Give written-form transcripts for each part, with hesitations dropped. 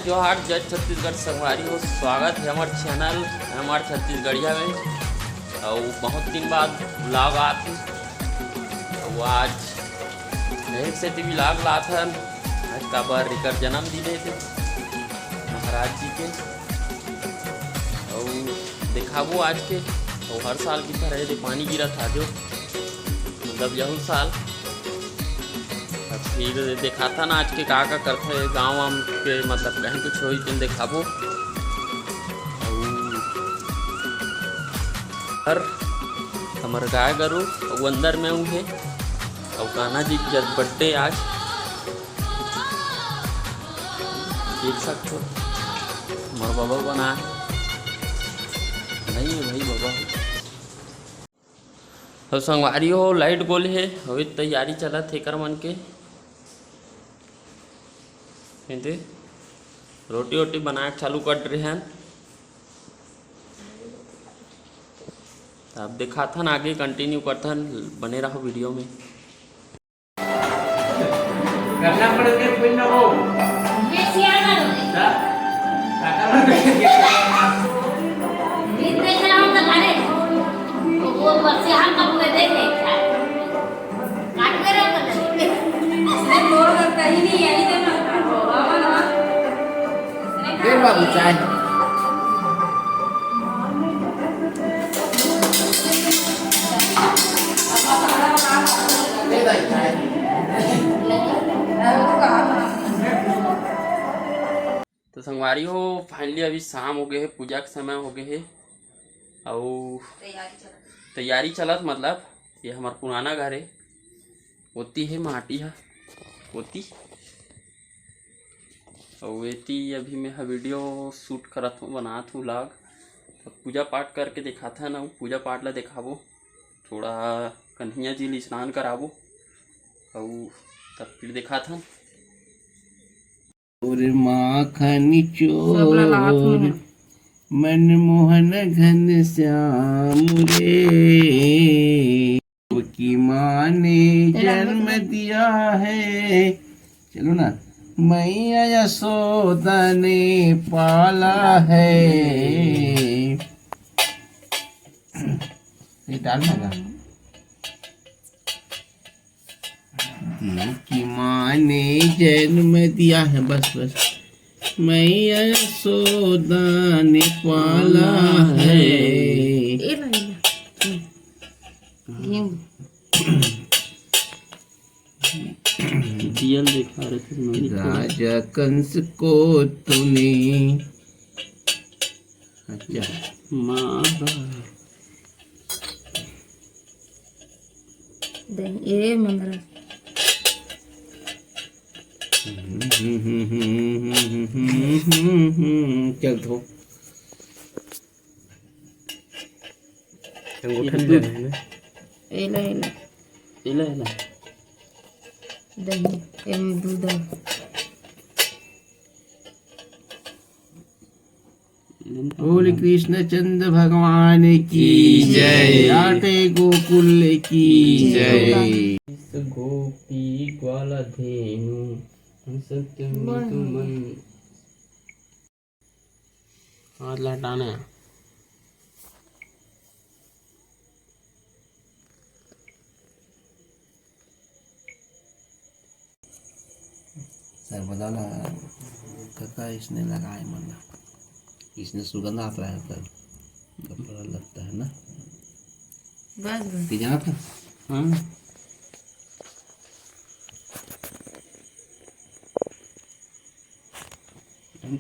जोहार जय छत्तीसगढ़ संगवारी हो। स्वागत है हमारे चैनल हमारे छत्तीसगढ़िया में। और बहुत दिन बाद व्लॉग आते तो आज नए से व्लॉग ला था। आज का बार रिकर जन्मदिन थे महाराज जी के और दिखाबो आज के। और हर साल की तरह पानी गिरा था जो मतलब यह साल फिर देखा था ना आज के का करते है गाँव वाम के मतलब कहीं कुछ हो तो देखाबो। और हमारे गाय गरु और अंदर में है और कान्हा जी की बर्थडे आज देख सकते हो। हमारा बाबा बना नहीं है भाई बाबा। तो संगवारी हो लाइट गोल है अभी तैयारी चला थे कर मन के रोटी वोटी बनाए चालू कर रहे हैं। अब देखा था ना आगे कंटिन्यू करता बने रहो वीडियो में। करना पड़ेगा हो बाबू चाय तो संगवारी हो फाइनली अभी शाम हो गए है, पूजा के समय हो गए है और तैयारी चलत मतलब ये हमारा पुराना घर है होती है माटी है होती और वेती अभी मैं वीडियो शूट करत हूँ बनात हूँ व्लॉग। तो पूजा पाठ करके दिखाता ना पूजा पाठ ला दिखाबो थोड़ा कन्हैया जी ने स्नान कराबो और तब फिर दिखा था। और माखन चोर मनमोहन घन श्याम रे की माँ ने जन्म दिया है। चलो ना मैया यशोदा ने पाला है। ये डालना का देव की माँ ने जन्म दिया है बस बस मैया यशोदा ने पाला है। दिखा रहे थे राजा कंस को तूने अच्छा ये मंगल चल धो एला एला इला इला दही एम दूध बोल कृष्ण चंद्र भगवान की जय। आटे गोकुल की जय। गोपी ग्वाला धेनु सत्यम तुमन हाथ लटाना है। सर्वदा काका इसने लगाए मन इसने सुगंध आता है कपड़ा लगता है ना बस जाना था। हाँ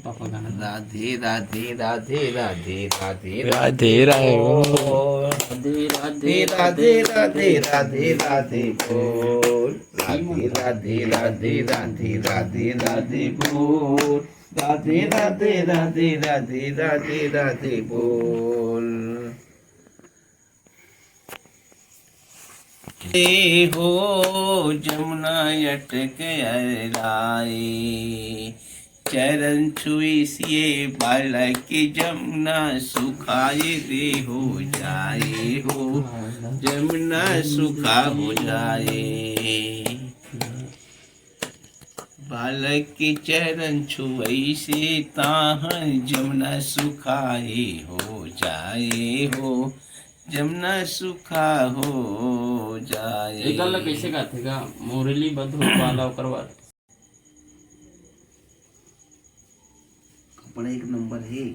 पापा गाना राधे राधे राधे राधे राधे राधे राधे राधे राधे राधे राधे राधे बोल राधे राधे राधे राधे राधे राधे बोल राधे राधे राधे राधे राधे राधे बोल। हो जमुना अटक लाए चरण छुई सिए बालक जमुना सुखाए रे हो जाए हो जमुना सुखा हो जाए। बालक के चरण छुई से ताहन जमुना सुखाए हो जाए हो, जमुना सुखा हो जाए। एक गल कैसे गाथे का मुरली बधो वाला ओकर बाद कपड़ा एक नंबर है।